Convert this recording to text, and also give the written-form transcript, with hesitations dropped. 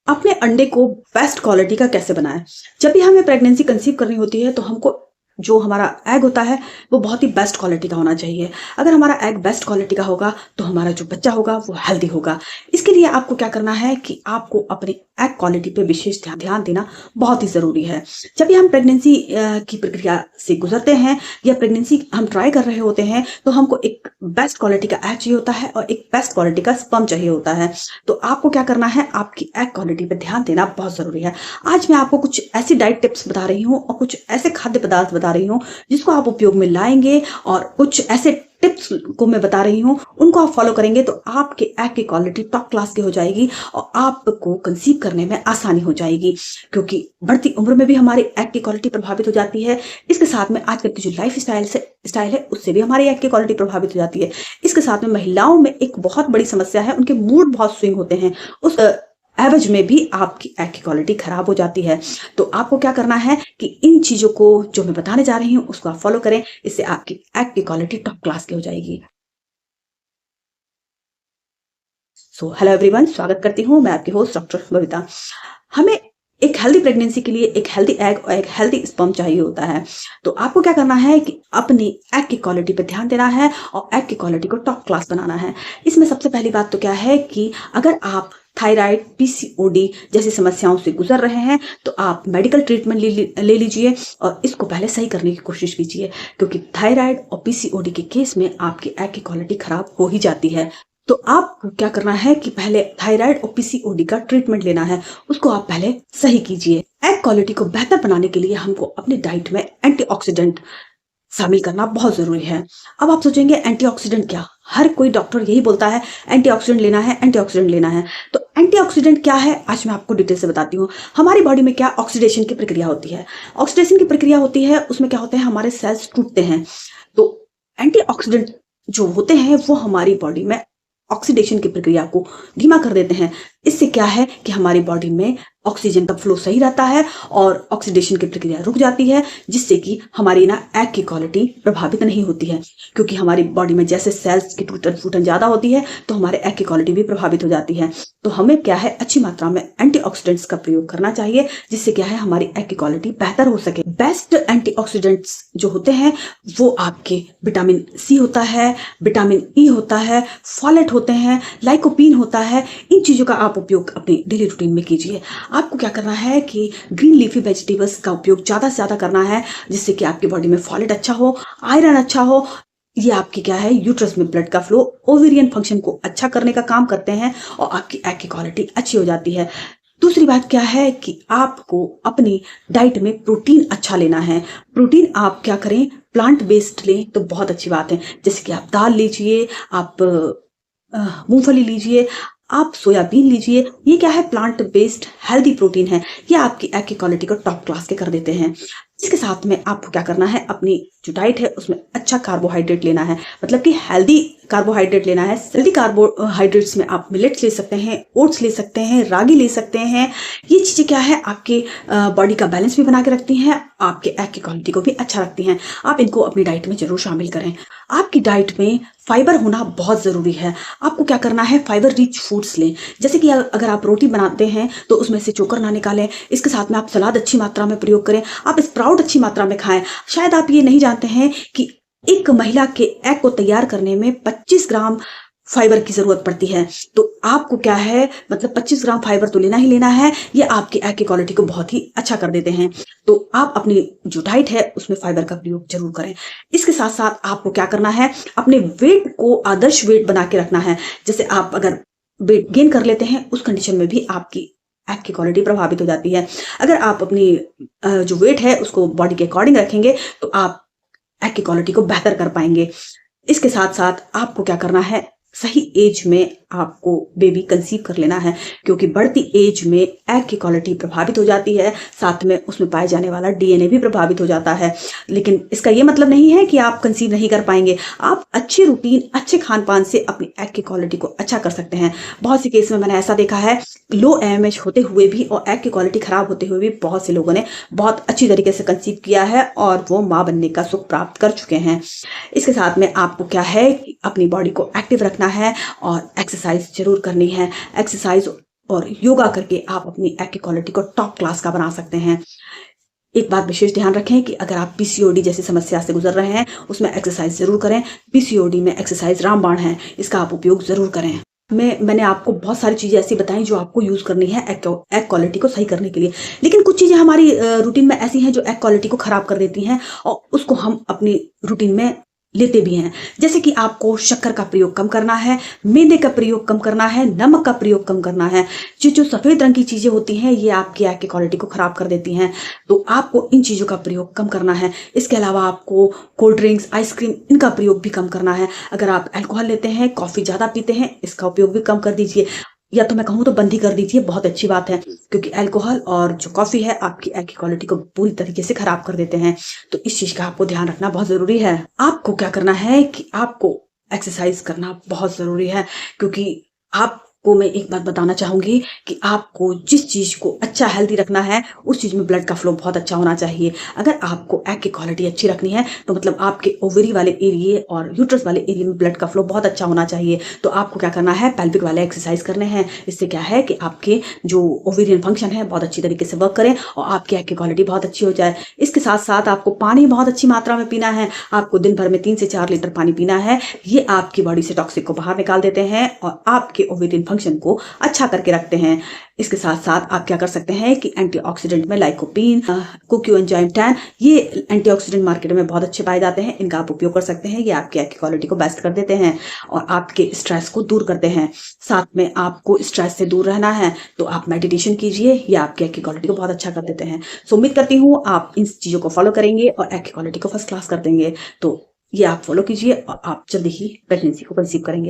अपने अंडे को बेस्ट क्वालिटी का कैसे बनाएं। जब भी हमें प्रेगनेंसी कंसीव करनी होती है तो हमको जो हमारा एग होता है वो बहुत ही बेस्ट क्वालिटी का होना चाहिए। अगर हमारा एग बेस्ट क्वालिटी का होगा तो हमारा जो बच्चा होगा वो हेल्दी होगा। इसके लिए आपको क्या करना है कि आपको अपने एग क्वालिटी पे विशेष ध्यान देना बहुत ही ज़रूरी है। जब भी हम प्रेगनेंसी की प्रक्रिया से गुजरते हैं या प्रेगनेंसी हम ट्राई कर रहे होते हैं तो हमको एक बेस्ट क्वालिटी का एग चाहिए होता है और एक बेस्ट क्वालिटी का स्पर्म चाहिए होता है। तो आपको क्या करना है, आपकी एग क्वालिटी पे ध्यान देना बहुत ज़रूरी है। आज मैं आपको कुछ ऐसी डाइट टिप्स बता रही हूँ और कुछ ऐसे खाद्य पदार्थ बता रही हूँ जिसको आप उपयोग में लाएंगे, और कुछ ऐसे टिप्स को मैं बता रही हूँ उनको आप फॉलो करेंगे तो आपके एग की क्वालिटी टॉप क्लास की हो जाएगी और आपको कंसीव करने में आसानी हो जाएगी। क्योंकि बढ़ती उम्र में भी हमारी एग की क्वालिटी प्रभावित हो जाती है। इसके साथ में आजकल की जो लाइफ स्टाइल है उससे भी हमारी एग की क्वालिटी प्रभावित हो जाती है। इसके साथ में महिलाओं में एक बहुत बड़ी समस्या है, उनके मूड बहुत स्विंग होते हैं, उस एवज में भी आपकी एग की क्वालिटी खराब हो जाती है। तो आपको क्या करना है कि इन चीजों को जो मैं बताने जा रही हूँ उसको आप फॉलो करें, इससे आपकी एग की क्वालिटी टॉप क्लास की हो जाएगी। सो हेलो एवरीवन, स्वागत करती हूँ मैं आपकी होस्ट डॉक्टर बबीता। हमें एक हेल्दी प्रेगनेंसी के लिए एक हेल्दी एग और एक हेल्दी स्पर्म चाहिए होता है। तो आपको क्या करना है कि अपनी एग की क्वालिटी पे ध्यान देना है और एग की क्वालिटी को टॉप क्लास बनाना है। इसमें सबसे पहली बात तो क्या है कि अगर आप थायराइड, पीसीओडी जैसी समस्याओं से गुजर रहे हैं तो आप मेडिकल ट्रीटमेंट ले लीजिए और इसको पहले सही करने की कोशिश कीजिए। क्योंकि थायराइड और पीसीओडी के केस में आपकी एग की क्वालिटी खराब हो ही जाती है। तो आपको क्या करना है कि पहले थायराइड और पीसीओडी का ट्रीटमेंट लेना है, उसको आप पहले सही कीजिए। एग क्वालिटी को बेहतर बनाने के लिए हमको अपनी डाइट में एंटीऑक्सीडेंट शामिल करना बहुत जरूरी है। अब आप सोचेंगे एंटीऑक्सीडेंट क्या, हर कोई डॉक्टर यही बोलता है एंटीऑक्सीडेंट लेना है, एंटीऑक्सीडेंट लेना है। तो एंटीऑक्सीडेंट क्या है आज मैं आपको डिटेल से बताती हूँ। हमारी बॉडी में क्या ऑक्सीडेशन की प्रक्रिया होती है, ऑक्सीडेशन की प्रक्रिया होती है, उसमें क्या होता है हमारे सेल्स टूटते हैं। तो एंटीऑक्सीडेंट जो होते हैं वो हमारी बॉडी में ऑक्सीडेशन की प्रक्रिया को धीमा कर देते हैं। इससे क्या है कि हमारी बॉडी में ऑक्सीजन का फ्लो सही रहता है और ऑक्सीडेशन की प्रक्रिया रुक जाती है, जिससे कि हमारी ना एग की क्वालिटी प्रभावित नहीं होती है। क्योंकि हमारी बॉडी में जैसे सेल्स की टूटन फूटन ज्यादा होती है तो हमारे एग की क्वालिटी भी प्रभावित हो जाती है। तो हमें क्या है अच्छी मात्रा में एंटीऑक्सीडेंट्स का प्रयोग करना चाहिए, जिससे क्या है हमारी एग की क्वालिटी बेहतर हो सके। बेस्ट एंटीऑक्सीडेंट्स जो होते हैं वो आपके विटामिन सी होता है, विटामिन ई होता है, फॉलेट होते हैं, लाइकोपीन होता है। इन चीजों का आप उपयोग अपनी डेली रूटीन में कीजिए। आपको क्या करना है कि ग्रीन लीफी वेजिटेबल्स का उपयोग ज़्यादा से ज़्यादा करना है, जिससे कि आपकी बॉडी में फॉलेट अच्छा हो, आयरन अच्छा हो। ये आपकी क्या है यूट्रस में ब्लड का फ्लो, ओवेरियन फंक्शन को अच्छा करने का काम करते हैं और आपकी एग की क्वालिटी अच्छी हो जाती है। दूसरी बात क्या है कि आपको अपनी डाइट में प्रोटीन अच्छा लेना है। प्रोटीन आप क्या करें, प्लांट बेस्ड लें तो बहुत अच्छी बात है। जैसे कि आप दाल लीजिए, आप मूंगफली लीजिए, आप सोयाबीन लीजिए। ये क्या है, प्लांट बेस्ड हेल्दी प्रोटीन है। ये आपकी एग की क्वालिटी को टॉप क्लास के कर देते हैं। इसके साथ में आपको क्या करना है, अपनी जो डाइट है उसमें अच्छा कार्बोहाइड्रेट लेना है, मतलब कि हेल्दी कार्बोहाइड्रेट लेना है। हेल्दी कार्बोहाइड्रेट्स में आप मिलेट्स ले सकते हैं, ओट्स ले सकते हैं, रागी ले सकते हैं। ये चीज़ें क्या है आपके बॉडी का बैलेंस भी बना के रखती हैं, आपके एग की क्वालिटी को भी अच्छा रखती हैं। आप इनको अपनी डाइट में जरूर शामिल करें। आपकी डाइट में फाइबर होना बहुत ज़रूरी है। आपको क्या करना है, फाइबर रिच फूड्स लें। जैसे कि अगर आप रोटी बनाते हैं तो उसमें से चोकर ना निकालें। इसके साथ में आप सलाद अच्छी मात्रा में प्रयोग करें, आप स्प्राउट अच्छी मात्रा में खाएं। शायद आप ये नहीं जानते हैं कि एक महिला के एग को तैयार करने में 25 ग्राम फाइबर की जरूरत पड़ती है। तो आपको क्या है, मतलब 25 ग्राम फाइबर तो लेना ही लेना है। ये आपकी एग की क्वालिटी को बहुत ही अच्छा कर देते हैं। तो आप अपनी जो डाइट है उसमें फाइबर का प्रयोग जरूर करें। इसके साथ साथ आपको क्या करना है, अपने वेट को आदर्श वेट बना के रखना है। जैसे आप अगर वेट गेन कर लेते हैं उस कंडीशन में भी आपकी एग की क्वालिटी प्रभावित हो जाती है। अगर आप अपनी जो वेट है उसको बॉडी के अकॉर्डिंग रखेंगे तो आप एग की क्वालिटी को बेहतर कर पाएंगे। इसके साथ साथ आपको क्या करना है, सही एज में आपको बेबी कंसीव कर लेना है। क्योंकि बढ़ती एज में एग की क्वालिटी प्रभावित हो जाती है, साथ में उसमें पाए जाने वाला डीएनए भी प्रभावित हो जाता है। लेकिन इसका ये मतलब नहीं है कि आप कंसीव नहीं कर पाएंगे। आप अच्छी रूटीन, अच्छे खान पान से अपनी एग की क्वालिटी को अच्छा कर सकते हैं। बहुत सी केस में मैंने ऐसा देखा है, लो एएमएच होते हुए भी और एग की क्वालिटी खराब होते हुए भी बहुत से लोगों ने बहुत अच्छी तरीके से कंसीव किया है और वो माँ बनने का सुख प्राप्त कर चुके हैं। इसके साथ में आपको क्या है कि अपनी बॉडी को एक्टिव रखना है और एक्सरसाइज जरूर करनी है। एक्सरसाइज और योगा करके आप अपनी एग की क्वालिटी को टॉप क्लास का बना सकते हैं। एक बात विशेष ध्यान रखें कि अगर आप पीसीओडी जैसी समस्या से गुजर रहे हैं, उसमें एक्सरसाइज ज़रूर करें। पीसीओडी में एक्सरसाइज रामबाण है, इसका आप उपयोग ज़रूर करें। मैंने आपको बहुत सारी चीज़ें ऐसी बताई जो आपको यूज़ करनी है एग क्वालिटी को सही करने के लिए। लेकिन कुछ चीज़ें हमारी रूटीन में ऐसी हैं जो एग क्वालिटी को ख़राब कर देती हैं और उसको हम अपनी रूटीन में लेते भी हैं। जैसे कि आपको शक्कर का प्रयोग कम करना है, मैदे का प्रयोग कम करना है, नमक का प्रयोग कम करना है। जो सफ़ेद रंग की चीज़ें होती हैं, ये आपकी एग की क्वालिटी को ख़राब कर देती हैं। तो आपको इन चीज़ों का प्रयोग कम करना है। इसके अलावा आपको कोल्ड ड्रिंक्स, आइसक्रीम इनका प्रयोग भी कम करना है। अगर आप अल्कोहल लेते हैं, कॉफ़ी ज़्यादा पीते हैं, इसका उपयोग भी कम कर दीजिए। या तो मैं कहूँ तो बंद ही कर दीजिए, बहुत अच्छी बात है, क्योंकि अल्कोहल और जो कॉफ़ी है आपकी एग की क्वालिटी को पूरी तरीके से ख़राब कर देते हैं। तो इस चीज़ का आपको ध्यान रखना बहुत ज़रूरी है। आपको क्या करना है कि आपको एक्सरसाइज करना बहुत ज़रूरी है, क्योंकि आपको मैं एक बात बताना चाहूँगी कि आपको जिस चीज़ को अच्छा हेल्दी रखना है, उस चीज़ में ब्लड का फ्लो बहुत अच्छा होना चाहिए। अगर आपको एग की क्वालिटी अच्छी रखनी है, तो मतलब आपके ओवरी वाले एरिए और यूट्रस वाले एरिए में ब्लड का फ्लो बहुत अच्छा होना चाहिए। तो आपको क्या करना है, पेल्विक वाले एक्सरसाइज करने हैं। इससे क्या है कि आपके जो ओवेरियन फंक्शन है बहुत अच्छी तरीके से वर्क करें और आपकी एग की क्वालिटी बहुत अच्छी हो जाए। इसके साथ साथ आपको पानी बहुत अच्छी मात्रा में पीना है। आपको दिन भर में 3 से 4 लीटर पानी पीना है। ये आपकी बॉडी से टॉक्सिक को बाहर निकाल देते हैं और आपके ओवेरियन फंक्शन को अच्छा करके रखते हैं। इसके साथ साथ आप क्या कर सकते हैं कि एंटीऑक्सीडेंट में लाइकोपीन, कोक्यूएंजाइम 10, ये एंटीऑक्सीडेंट मार्केट में बहुत अच्छे पाए जाते हैं। इनका आप उपयोग कर सकते हैं। ये आपकी एग की क्वालिटी को बेस्ट कर देते हैं और आपके स्ट्रेस को दूर करते हैं। साथ में आपको स्ट्रेस से दूर रहना है तो आप मेडिटेशन कीजिए, ये आपकी एग की क्वालिटी को बहुत अच्छा कर देते हैं। सो उम्मीद करती हूँ आप इन चीज़ों को फॉलो करेंगे और एग की क्वालिटी को फर्स्ट क्लास कर देंगे। तो ये आप फॉलो कीजिए और आप जल्दी ही प्रेगनेंसी को कंसीव करेंगे।